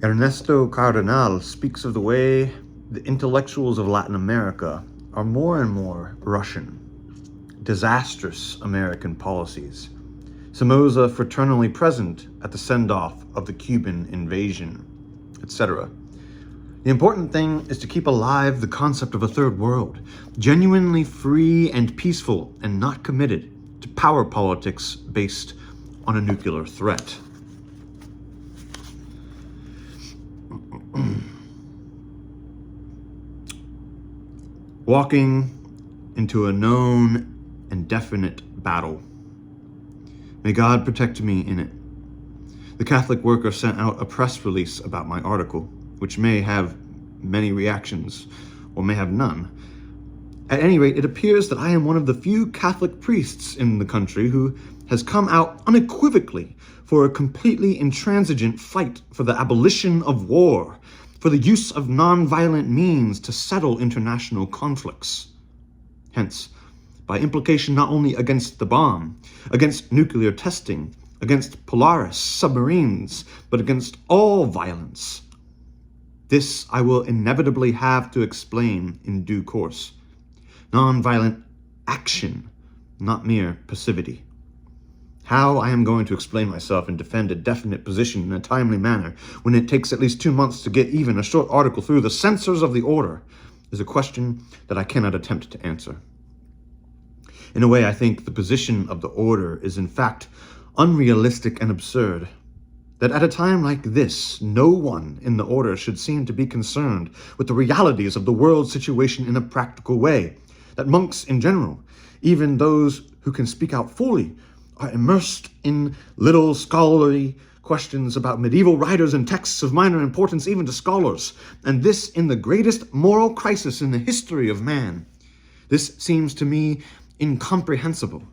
Ernesto Cardenal speaks of the way the intellectuals of Latin America are more and more Russian. Disastrous American policies. Somoza fraternally present at the send-off of the Cuban invasion, etc. The important thing is to keep alive the concept of a third world, genuinely free and peaceful and not committed to power politics based on a nuclear threat. Walking into a known and definite battle. May God protect me in it. The Catholic worker sent out a press release about my article, which may have many reactions, or may have none. At any rate, it appears that I am one of the few Catholic priests in the country who has come out unequivocally for a completely intransigent fight for the abolition of war, for the use of non-violent means to settle international conflicts. Hence, by implication, not only against the bomb, against nuclear testing, against Polaris submarines, but against all violence. This I will inevitably have to explain in due course. Non-violent action, not mere passivity. How I am going to explain myself and defend a definite position in a timely manner when it takes at least 2 months to get even a short article through the censors of the order is a question that I cannot attempt to answer. In a way, I think the position of the order is in fact unrealistic and absurd. That at a time like this, no one in the order should seem to be concerned with the realities of the world situation in a practical way. That monks in general, even those who can speak out fully, are immersed in little scholarly questions about medieval writers and texts of minor importance even to scholars, and this in the greatest moral crisis in the history of man. This seems to me incomprehensible,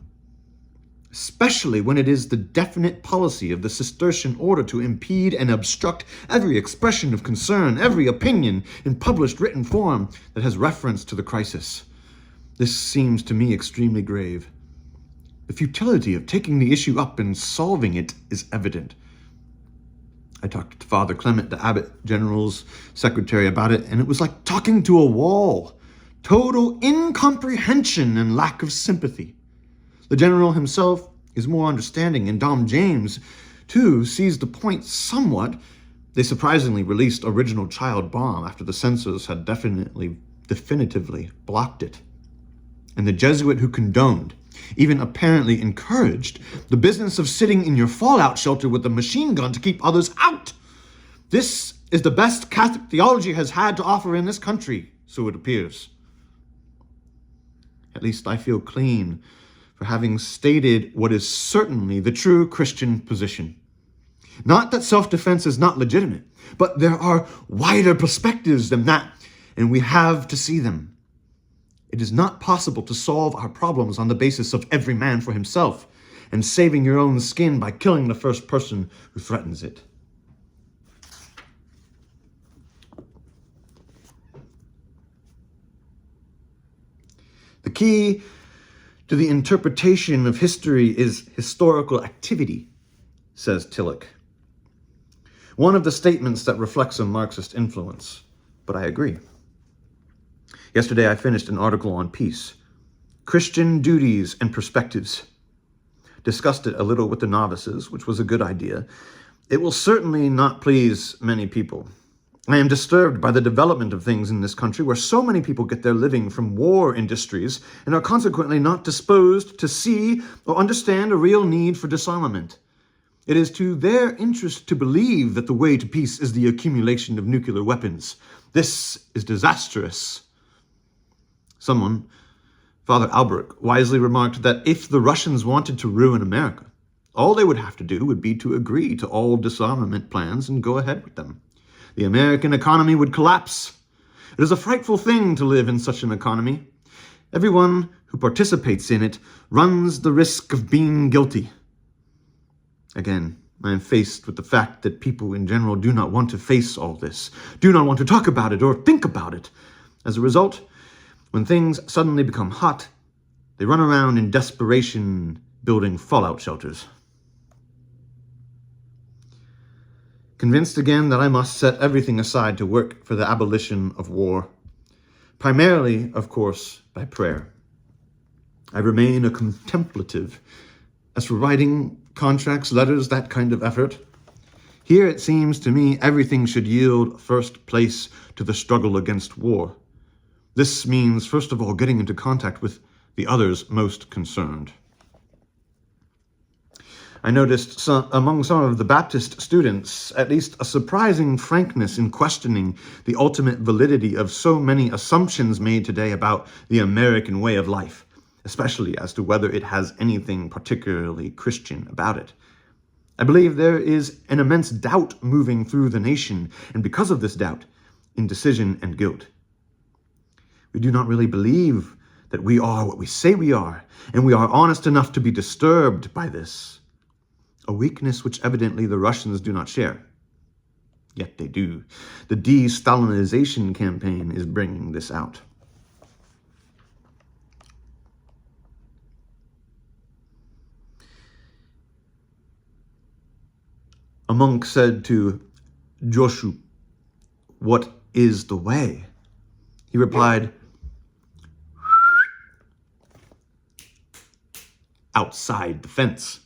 especially when it is the definite policy of the Cistercian order to impede and obstruct every expression of concern, every opinion in published written form that has reference to the crisis. This seems to me extremely grave. The futility of taking the issue up and solving it is evident. I talked to Father Clement, the Abbot General's secretary, about it, and it was like talking to a wall. Total incomprehension and lack of sympathy. The General himself is more understanding, and Dom James, too, sees the point somewhat. They surprisingly released original child bomb after the censors had definitively blocked it. And the Jesuit who condoned, even apparently encouraged, the business of sitting in your fallout shelter with a machine gun to keep others out. This is the best Catholic theology has had to offer in this country, so it appears. At least I feel clean for having stated what is certainly the true Christian position. Not that self-defense is not legitimate, but there are wider perspectives than that, and we have to see them. It is not possible to solve our problems on the basis of every man for himself and saving your own skin by killing the first person who threatens it. The key to the interpretation of history is historical activity, says Tillich. One of the statements that reflects a Marxist influence, but I agree. Yesterday I finished an article on peace, Christian duties and perspectives. Discussed it a little with the novices, which was a good idea. It will certainly not please many people. I am disturbed by the development of things in this country where so many people get their living from war industries and are consequently not disposed to see or understand a real need for disarmament. It is to their interest to believe that the way to peace is the accumulation of nuclear weapons. This is disastrous. Someone, Father Albrecht, wisely remarked that if the Russians wanted to ruin America, all they would have to do would be to agree to all disarmament plans and go ahead with them. The American economy would collapse. It is a frightful thing to live in such an economy. Everyone who participates in it runs the risk of being guilty. Again, I am faced with the fact that people in general do not want to face all this, do not want to talk about it or think about it. As a result, when things suddenly become hot, they run around in desperation building fallout shelters. convinced again that I must set everything aside to work for the abolition of war, primarily, of course, by prayer. I remain a contemplative. As for writing contracts, letters, that kind of effort, here it seems to me everything should yield first place to the struggle against war. This means, first of all, getting into contact with the others most concerned. I noticed among some of the Baptist students at least a surprising frankness in questioning the ultimate validity of so many assumptions made today about the American way of life, especially as to whether it has anything particularly Christian about it. I believe there is an immense doubt moving through the nation, and because of this doubt, indecision and guilt. We do not really believe that we are what we say we are, and we are honest enough to be disturbed by this, a weakness which evidently the Russians do not share. Yet they do. The de-Stalinization campaign is bringing this out. A monk said to Joshu, "What is the way?" He replied, "Outside the fence."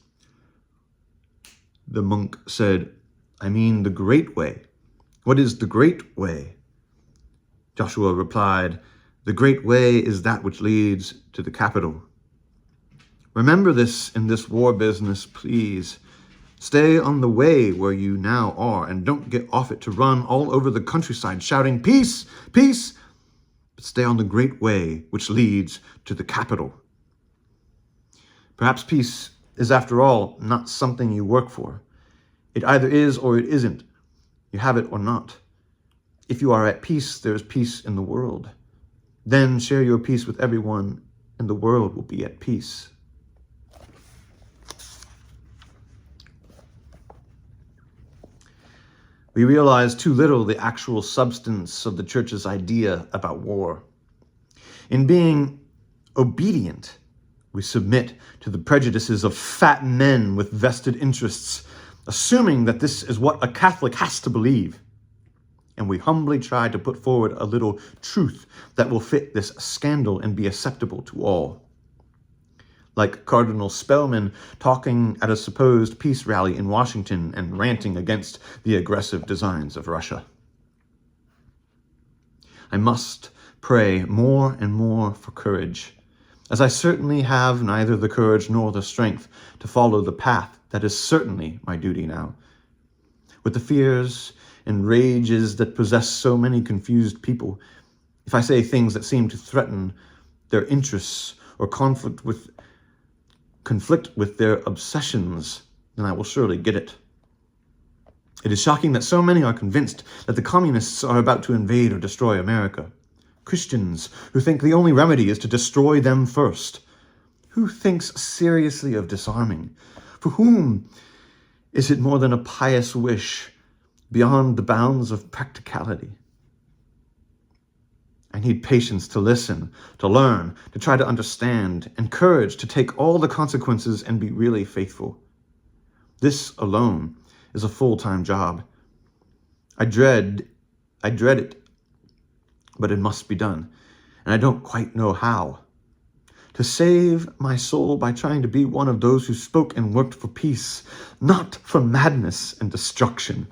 The monk said, "I mean the great way. What is the great way?" Joshua replied, "The great way is that which leads to the capital." Remember this in this war business, please. Stay on the way where you now are, and don't get off it to run all over the countryside shouting, "Peace, peace!" But stay on the great way which leads to the capital. Perhaps peace is, after all, not something you work for. It either is or it isn't. You have it or not. If you are at peace, there is peace in the world. Then share your peace with everyone, and the world will be at peace. We realize too little the actual substance of the church's idea about war. In being obedient, we submit to the prejudices of fat men with vested interests, assuming that this is what a Catholic has to believe. And we humbly try to put forward a little truth that will fit this scandal and be acceptable to all. Like Cardinal Spellman talking at a supposed peace rally in Washington and ranting against the aggressive designs of Russia. I must pray more and more for courage, as I certainly have neither the courage nor the strength to follow the path that is certainly my duty now. With the fears and rages that possess so many confused people, if I say things that seem to threaten their interests or conflict with their obsessions, then I will surely get it. It is shocking that so many are convinced that the communists are about to invade or destroy America. Christians who think the only remedy is to destroy them first. Who thinks seriously of disarming? For whom is it more than a pious wish beyond the bounds of practicality? I need patience to listen, to learn, to try to understand, and courage to take all the consequences and be really faithful. This alone is a full-time job. I dread it, but it must be done, and I don't quite know how. To save my soul by trying to be one of those who spoke and worked for peace, not for madness and destruction.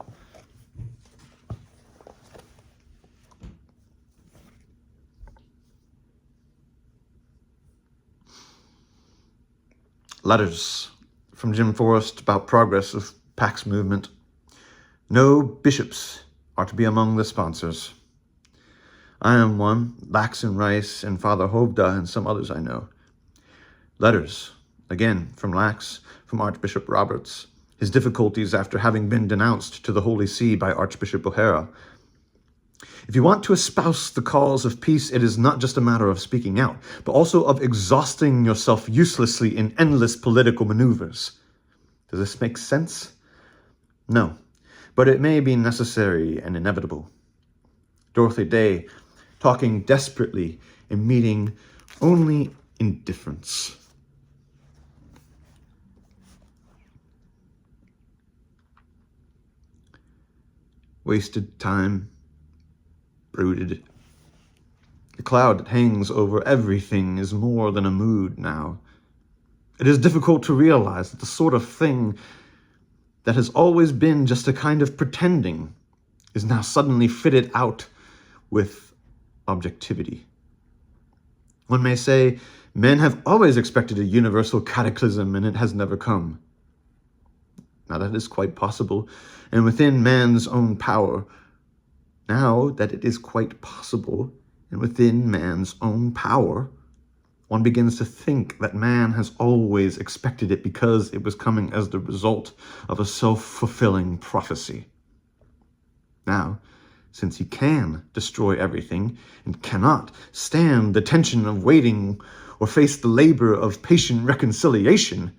Letters from Jim Forrest about progress of Pax movement. No bishops are to be among the sponsors. I am one, Lax and Rice and Father Hovda and some others I know. Letters, again, from Lax, from Archbishop Roberts, his difficulties after having been denounced to the Holy See by Archbishop O'Hara. If you want to espouse the cause of peace, it is not just a matter of speaking out, but also of exhausting yourself uselessly in endless political maneuvers. Does this make sense? No, but it may be necessary and inevitable. Dorothy Day, talking desperately and meeting only indifference. wasted time, brooded. The cloud that hangs over everything is more than a mood now. It is difficult to realize that the sort of thing that has always been just a kind of pretending is now suddenly fitted out with objectivity. One may say, men have always expected a universal cataclysm and it has never come. Now that is quite possible, and within man's own power. Now that it is quite possible, and within man's own power, one begins to think that man has always expected it because it was coming as the result of a self-fulfilling prophecy. Now, since he can destroy everything and cannot stand the tension of waiting or face the labor of patient reconciliation,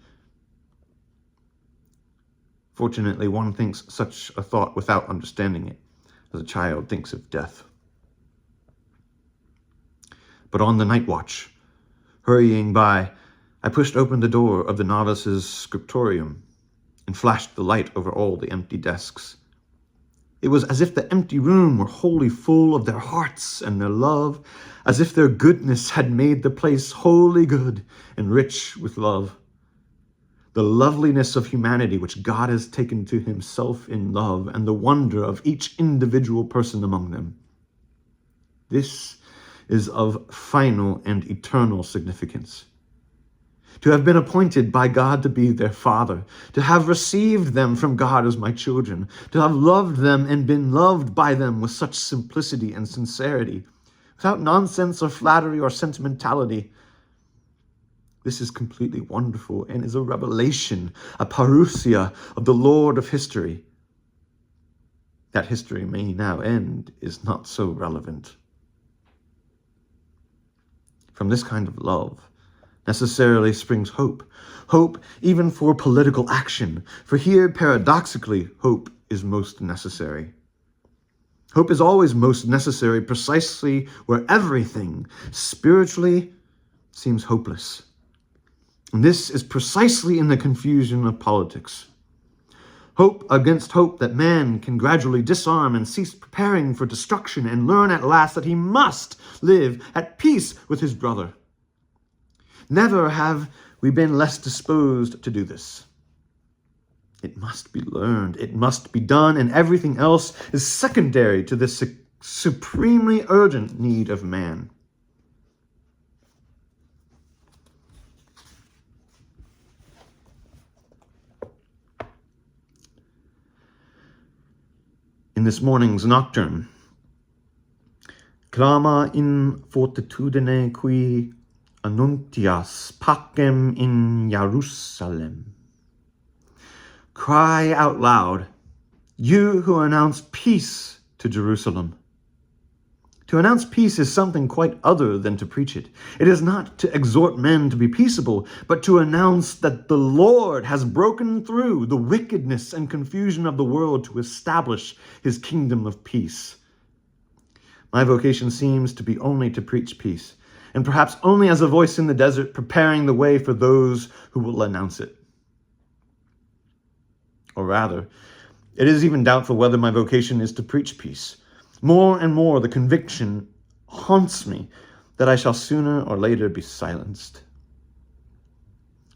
fortunately, one thinks such a thought without understanding it, as a child thinks of death. But on the night watch, hurrying by, I pushed open the door of the novice's scriptorium and flashed the light over all the empty desks. It was as if the empty room were wholly full of their hearts and their love, as if their goodness had made the place wholly good and rich with love. The loveliness of humanity which God has taken to himself in love, and the wonder of each individual person among them. This is of final and eternal significance. To have been appointed by God to be their father, to have received them from God as my children, to have loved them and been loved by them with such simplicity and sincerity, without nonsense or flattery or sentimentality. This is completely wonderful and is a revelation, a parousia of the Lord of history. That history may now end is not so relevant. From this kind of love necessarily springs hope. Hope even for political action, for here, paradoxically, hope is most necessary. Hope is always most necessary precisely where everything spiritually seems hopeless. And this is precisely in the confusion of politics. Hope against hope that man can gradually disarm and cease preparing for destruction and learn at last that he must live at peace with his brother. Never have we been less disposed to do this. It must be learned, it must be done, and everything else is secondary to this supremely urgent need of man. In this morning's nocturne, clama in fortitudine qui annuntias pacem in Jerusalem. Cry out loud, you who announce peace to Jerusalem. To announce peace is something quite other than to preach it. It is not to exhort men to be peaceable, but to announce that the Lord has broken through the wickedness and confusion of the world to establish his kingdom of peace. My vocation seems to be only to preach peace, and perhaps only as a voice in the desert preparing the way for those who will announce it. Or rather, it is even doubtful whether my vocation is to preach peace. More and more the conviction haunts me that I shall sooner or later be silenced.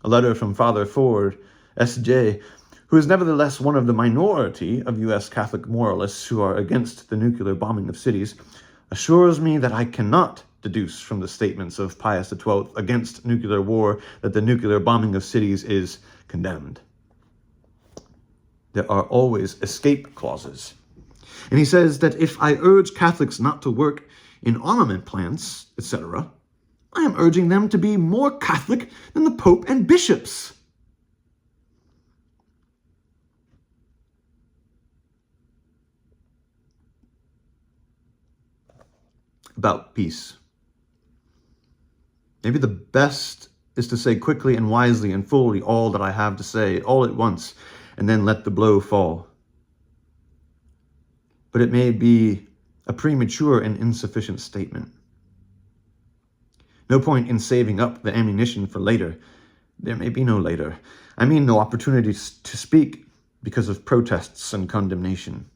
A letter from Father Ford, S.J., who is nevertheless one of the minority of U.S. Catholic moralists who are against the nuclear bombing of cities, assures me that I cannot deduce from the statements of Pius XII against nuclear war that the nuclear bombing of cities is condemned. There are always escape clauses. And he says that if I urge Catholics not to work in armament plants, etc., I am urging them to be more Catholic than the Pope and bishops. About peace. Maybe the best is to say quickly and wisely and fully all that I have to say, all at once, and then let the blow fall. But it may be a premature and insufficient statement. No point in saving up the ammunition for later. There may be no later. I mean no opportunity to speak because of protests and condemnation.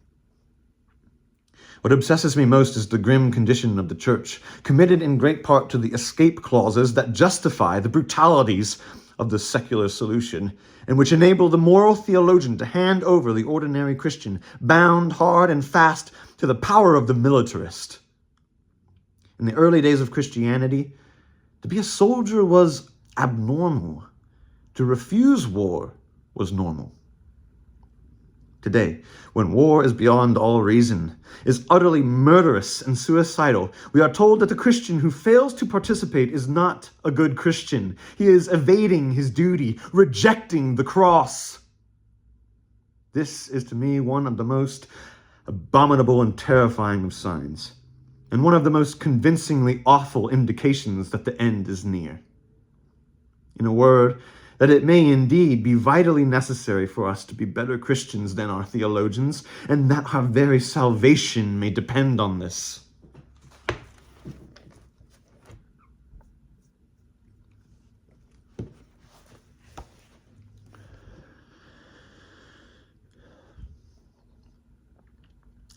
What obsesses me most is the grim condition of the church, committed in great part to the escape clauses that justify the brutalities of the secular solution, and which enable the moral theologian to hand over the ordinary Christian, bound hard and fast to the power of the militarist. In the early days of Christianity, to be a soldier was abnormal. To refuse war was normal. Today, when war is beyond all reason, is utterly murderous and suicidal, we are told that the Christian who fails to participate is not a good Christian. He is evading his duty, rejecting the cross. This is to me one of the most abominable and terrifying of signs, and one of the most convincingly awful indications that the end is near. In a word, that it may indeed be vitally necessary for us to be better Christians than our theologians, and that our very salvation may depend on this.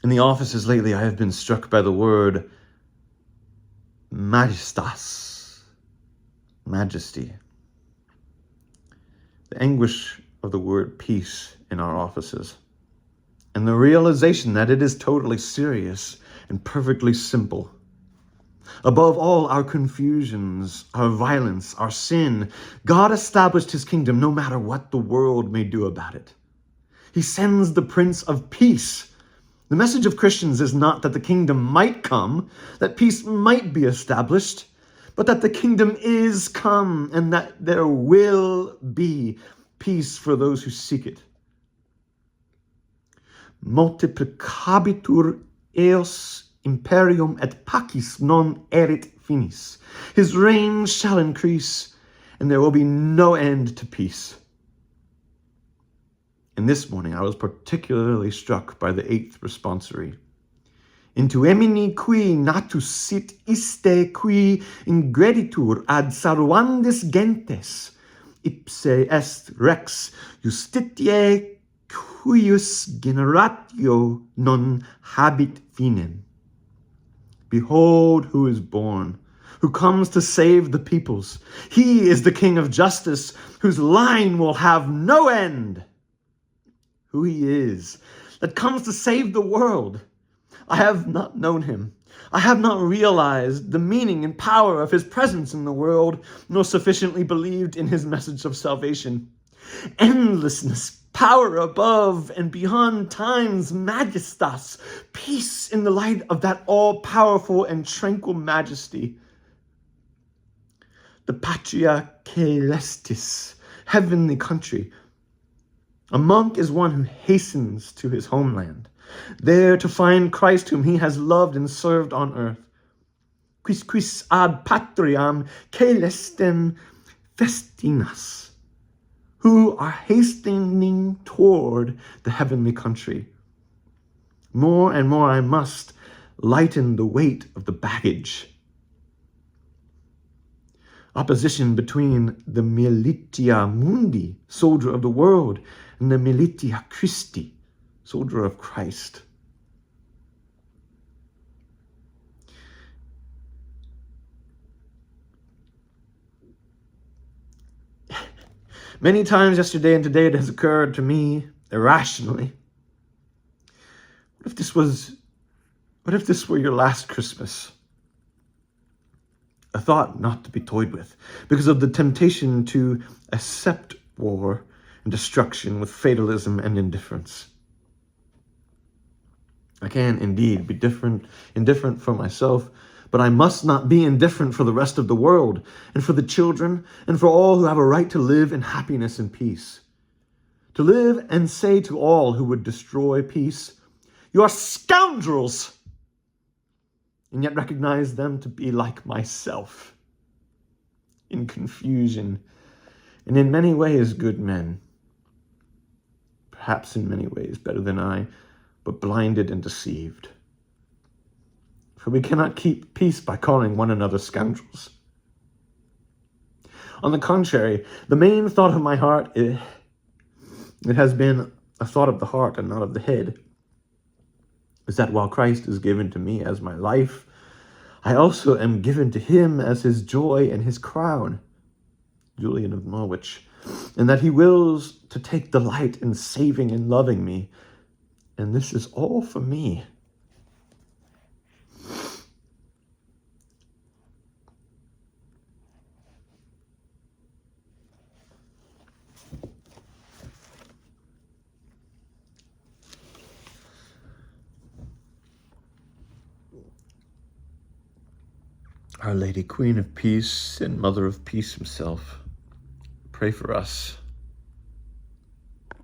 In the offices lately, I have been struck by the word majestas, majesty. The anguish of the word peace in our offices, and the realization that it is totally serious and perfectly simple. Above all our confusions, our violence, our sin, God established his kingdom no matter what the world may do about it. He sends the Prince of Peace. The message of Christians is not that the kingdom might come, that peace might be established, but that the kingdom is come and that there will be peace for those who seek it. Multiplicabitur eos imperium et pacis non erit finis. His reign shall increase, and there will be no end to peace. And this morning I was particularly struck by the 8th responsory. Intuemini qui natus sit iste qui ingreditur ad sarvandis gentes, ipse est rex justitiae cuius generatio non habit finem. Behold who is born, who comes to save the peoples. He is the King of justice, whose line will have no end. Who he is, that comes to save the world. I have not known him. I have not realized the meaning and power of his presence in the world, nor sufficiently believed in his message of salvation. Endlessness, power above and beyond time's majestas, peace in the light of that all-powerful and tranquil majesty. The patria celestis, heavenly country. A monk is one who hastens to his homeland, there to find Christ whom he has loved and served on earth. Quis ad patriam celestem festinas, who are hastening toward the heavenly country. More and more I must lighten the weight of the baggage. Opposition between the militia mundi, soldier of the world, and the militia Christi, soldier of Christ. Many times yesterday and today it has occurred to me irrationally. What if this were your last Christmas? A thought not to be toyed with, because of the temptation to accept war and destruction with fatalism and indifference. I can indeed be indifferent for myself, but I must not be indifferent for the rest of the world, and for the children, and for all who have a right to live in happiness and peace. To live and say to all who would destroy peace, "You are scoundrels!" and yet recognize them to be like myself, in confusion, and in many ways good men. Perhaps in many ways better than I, but blinded and deceived. For we cannot keep peace by calling one another scoundrels. On the contrary, the main thought of my heart, it has been a thought of the heart and not of the head. is that while Christ is given to me as my life, I also am given to him as his joy and his crown, Julian of Norwich, and that he wills to take delight in saving and loving me, and this is all for me. Our Lady, Queen of Peace and Mother of Peace himself, pray for us.